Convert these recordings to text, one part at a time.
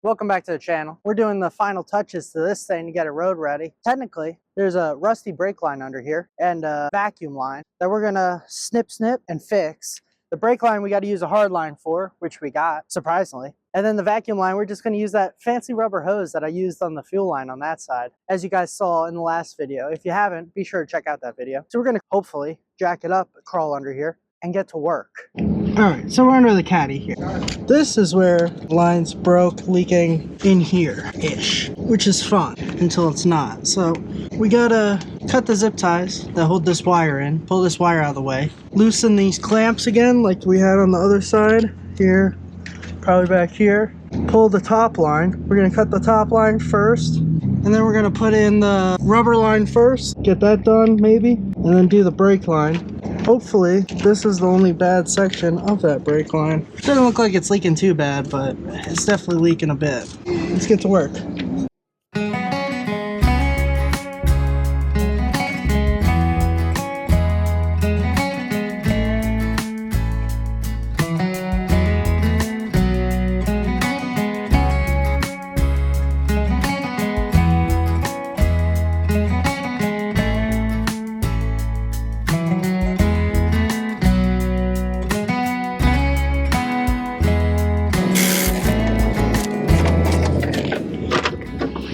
Welcome back to the channel. We're doing the final touches to this thing to get it road ready. Technically, there's a rusty brake line under here and a vacuum line that we're gonna snip and fix. The brake line we got to use a hard line for, which we got, surprisingly. And then the vacuum line, we're just gonna use that fancy rubber hose that I used on the fuel line on that side, as you guys saw in the last video. If you haven't, be sure to check out that video. So we're gonna hopefully jack it up, crawl under here, and get to work. Alright, so we're under the caddy here. This is where the lines broke, leaking in here-ish, which is fun until it's not. So we gotta cut the zip ties that hold this wire in, pull this wire out of the way, loosen these clamps again like we had on the other side here, probably back here, pull the top line. We're gonna cut the top line first, and then we're gonna put in the rubber line first, get that done maybe, and then do the brake line. Hopefully this is the only bad section of that brake line. Doesn't look like it's leaking too bad, but it's definitely leaking a bit. Let's get to work.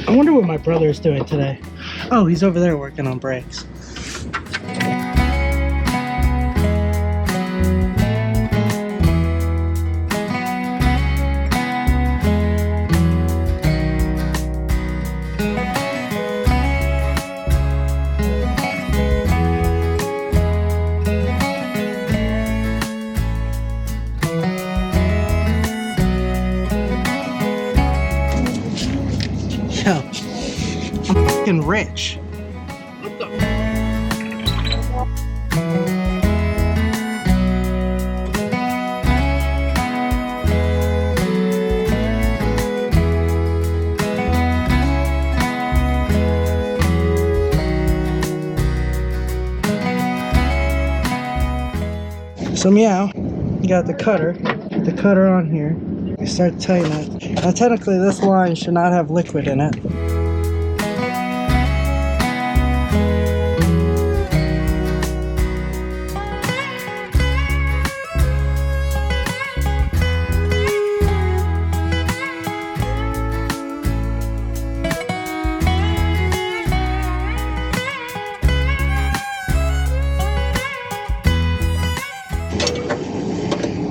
I wonder what my brother is doing today. Oh, he's over there working on brakes. Yo, I'm fucking rich. What the? So meow, you got the cutter on here. You start to tighten it. Now technically this line should not have liquid in it.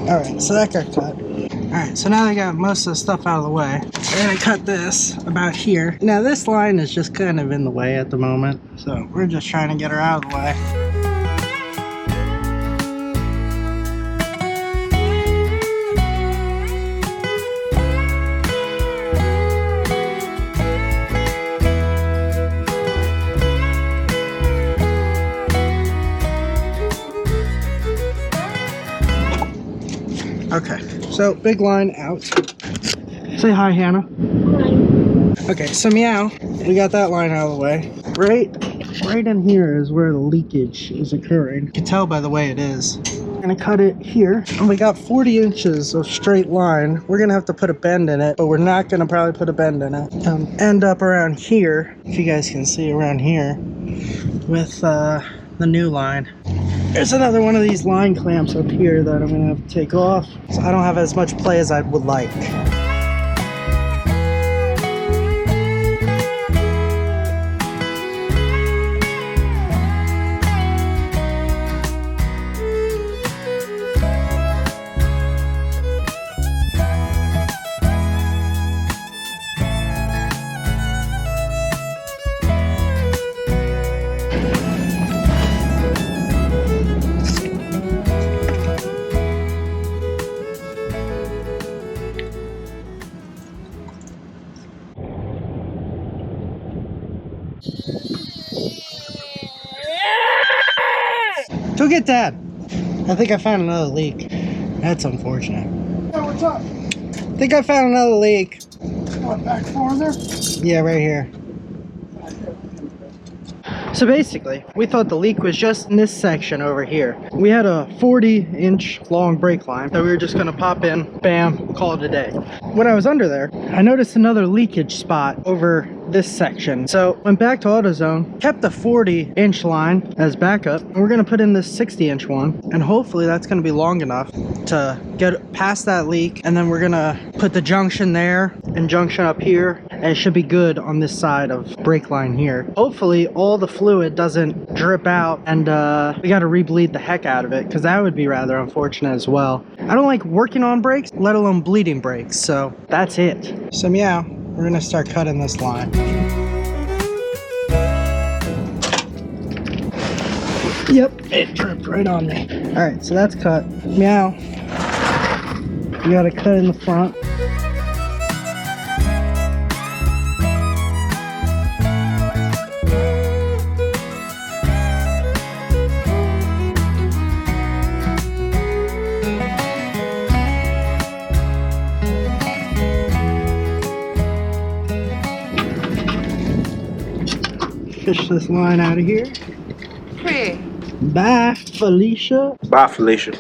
Alright, so that got cut. Alright, so now they got most of the stuff out of the way. We're gonna cut this about here. Now this line is just kind of in the way at the moment, so we're just trying to get her out of the way. Okay, so big line out. Say hi, Hannah. Hi. Okay, so meow, we got that line out of the way. Right in here is where the leakage is occurring. You can tell by the way it is. We're gonna cut it here, and we got 40 inches of straight line. We're gonna have to put a bend in it, but we're not gonna probably put a bend in it. End up around here, if you guys can see around here, with the new line. There's another one of these line clamps up here that I'm gonna have to take off. So I don't have as much play as I would like. Go get Dad. I think I found another leak. That's unfortunate. Hey, what's up? I think I found another leak. What, back farther? Yeah, right here. So basically, we thought the leak was just in this section over here. We had a 40-inch long brake line that we were just gonna pop in, bam, call it a day. When I was under there, I noticed another leakage spot over this section. So went back to AutoZone, kept the 40-inch line as backup, and we're gonna put in this 60-inch one, and hopefully that's gonna be long enough to get past that leak. And then we're gonna put the junction there and junction up here, and it should be good on this side of brake line here. Hopefully all the fluid doesn't drip out, and we gotta rebleed the heck out of it, because that would be rather unfortunate as well. I don't like working on brakes, let alone bleeding brakes, so that's it. So yeah, we're gonna start cutting this line. Yep, it dripped right on me. All right, so that's cut. Meow. You gotta cut in the front. Fish this line out of here. Hey. Bye, Felicia. Bye, Felicia.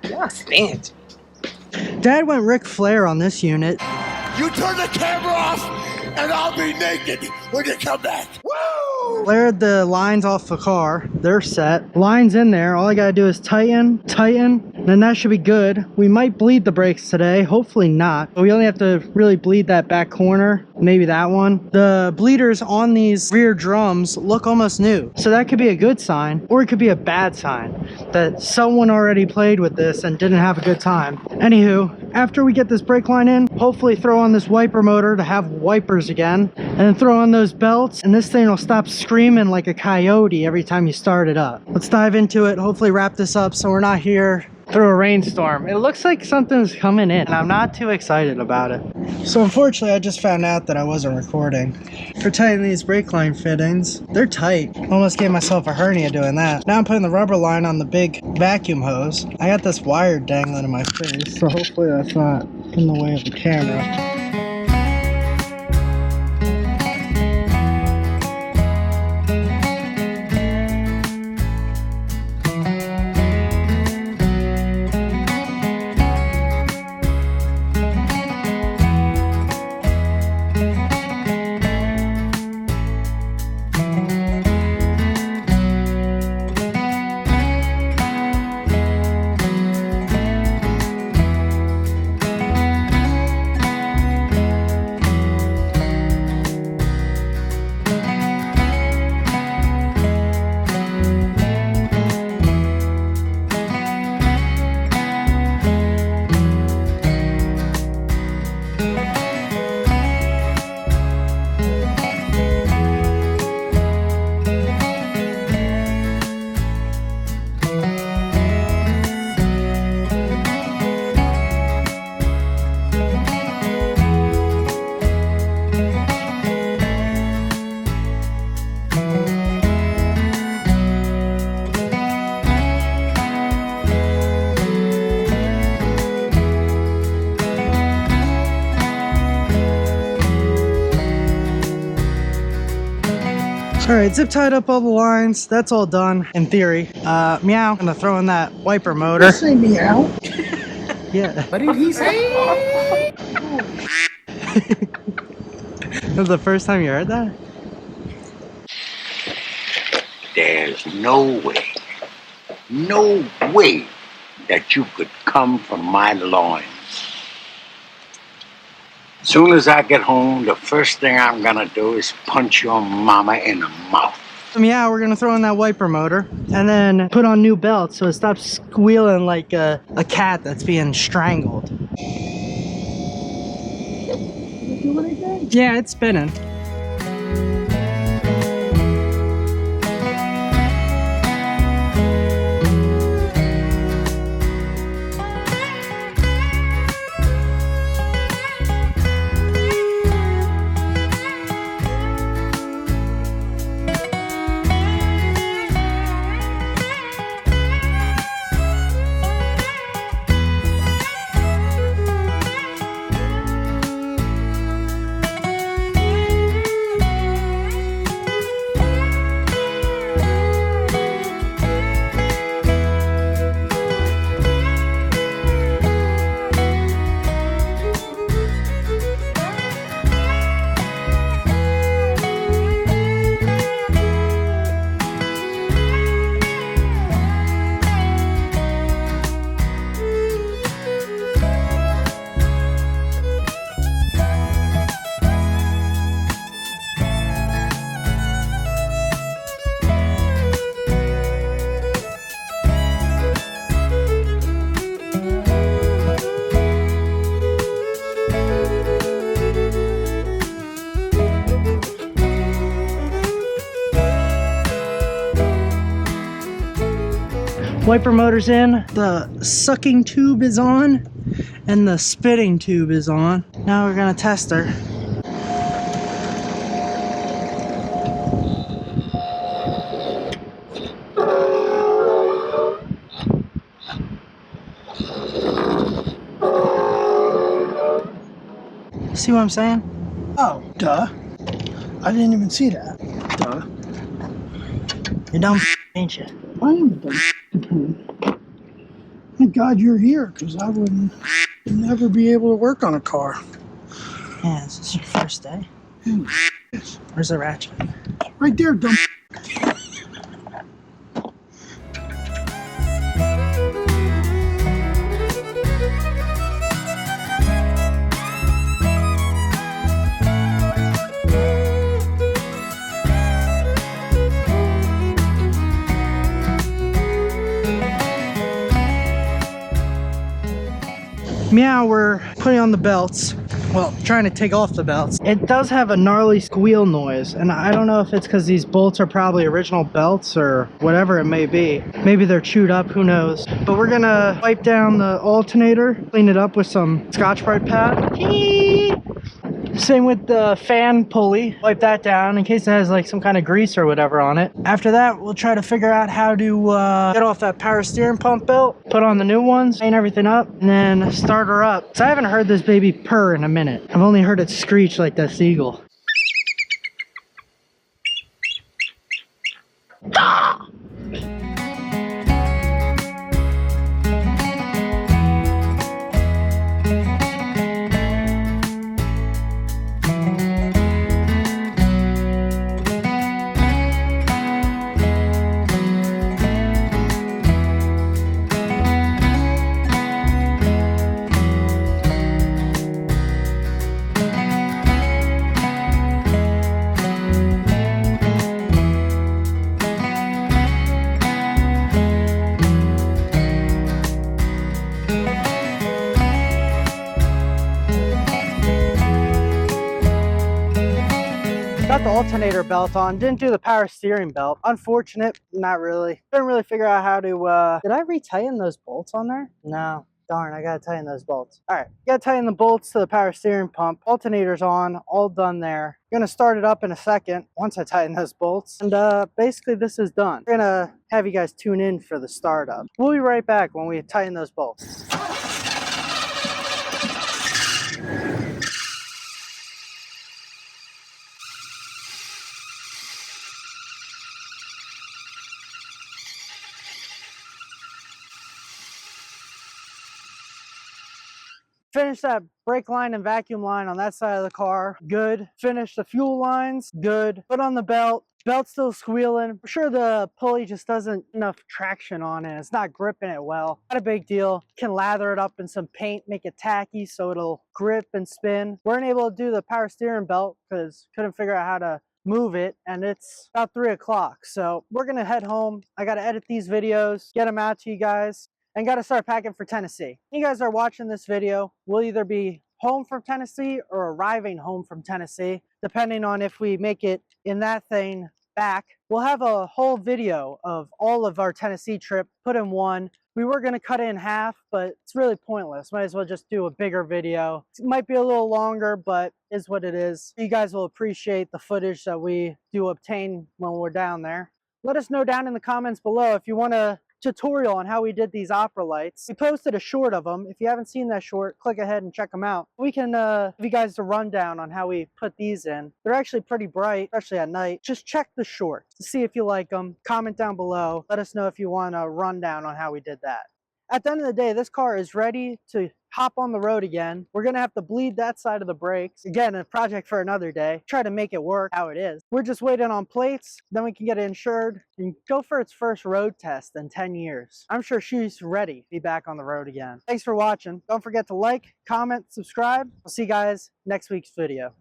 Yeah, stand. Dad went Ric Flair on this unit. You turn the camera off, and I'll be naked when you come back. Woo! Flared the lines off the car. They're set. Lines in there. All I gotta do is tighten, and then that should be good. We might bleed the brakes today. Hopefully not. But we only have to really bleed that back corner. Maybe that one. The bleeders on these rear drums look almost new. So that could be a good sign, or it could be a bad sign that someone already played with this and didn't have a good time. Anywho, after we get this brake line in, hopefully throw on this wiper motor to have wipers again, and then throw on those belts, and this thing will stop screaming like a coyote every time you start it up. Let's dive into it, hopefully wrap this up so we're not here through a rainstorm. It looks like something's coming in, and I'm not too excited about it. So unfortunately, I just found out that I wasn't recording. For tightening these brake line fittings, they're tight. Almost gave myself a hernia doing that. Now I'm putting the rubber line on the big vacuum hose. I got this wire dangling in my face, so hopefully that's not in the way of the camera. Alright, zip tied up all the lines. That's all done in theory. Meow. I'm gonna throw in that wiper motor. You say meow? Yeah. What did he say? That was the first time you heard that? There's no way that you could come from my loins. Soon as I get home, the first thing I'm gonna do is punch your mama in the mouth. Yeah, we're gonna throw in that wiper motor and then put on new belts so it stops squealing like a cat that's being strangled. Yeah, it's spinning. Wiper motor's in, the sucking tube is on, and the spitting tube is on. Now we're gonna test her. See what I'm saying? Oh, duh. I didn't even see that. Duh. You're dumb, ain't you? I am a dumb. Thank God you're here, because I wouldn't never be able to work on a car. Yeah, is this your first day? Yes. Where's the ratchet? Right there, dumb. Meow, we're putting on the belts. Well, trying to take off the belts. It does have a gnarly squeal noise, and I don't know if it's because these bolts are probably original belts or whatever it may be. Maybe they're chewed up, who knows. But we're gonna wipe down the alternator, clean it up with some Scotch-Brite pad. Same with the fan pulley. Wipe that down in case it has like some kind of grease or whatever on it. After that, we'll try to figure out how to get off that power steering pump belt, put on the new ones, clean everything up, and then start her up. So I haven't heard this baby purr in a minute. I've only heard it screech like that seagull. Got the alternator belt on, didn't do the power steering belt. Unfortunate, not really. Couldn't really figure out how to, did I retighten those bolts on there? No. Darn, I gotta tighten those bolts. All right, gotta tighten the bolts to the power steering pump. Alternator's on, all done there. Gonna start it up in a second once I tighten those bolts. And basically this is done. We're gonna have you guys tune in for the startup. We'll be right back when we tighten those bolts. Finish that brake line and vacuum line on that side of the car. Good. Finish the fuel lines. Good. Put on the belt. Belt's still squealing. I'm sure the pulley just doesn't enough traction on it. It's not gripping it well. Not a big deal. Can lather it up in some paint, make it tacky so it'll grip and spin. Weren't able to do the power steering belt because couldn't figure out how to move it, and it's about 3 o'clock. So we're gonna head home. I gotta edit these videos, get them out to you guys, and got to start packing for Tennessee. You guys are watching this video, we'll either be home from Tennessee or arriving home from Tennessee, depending on if we make it in that thing back. We'll have a whole video of all of our Tennessee trip put in one. We were going to cut it in half, but it's really pointless. Might as well just do a bigger video. It might be a little longer, but is what it is. You guys will appreciate the footage that we do obtain when we're down there. Let us know down in the comments below if you want a tutorial on how we did these opera lights. We posted a short of them. If you haven't seen that short, click ahead and check them out. We can give you guys a rundown on how we put these in. They're actually pretty bright, especially at night. Just check the short to see if you like them. Comment down below. Let us know if you want a rundown on how we did that. At the end of the day, this car is ready to hop on the road again. We're gonna have to bleed that side of the brakes. Again, a project for another day. Try to make it work how it is. We're just waiting on plates, then we can get it insured and go for its first road test in 10 years. I'm sure she's ready to be back on the road again. Thanks for watching. Don't forget to like, comment, subscribe. I'll see you guys next week's video.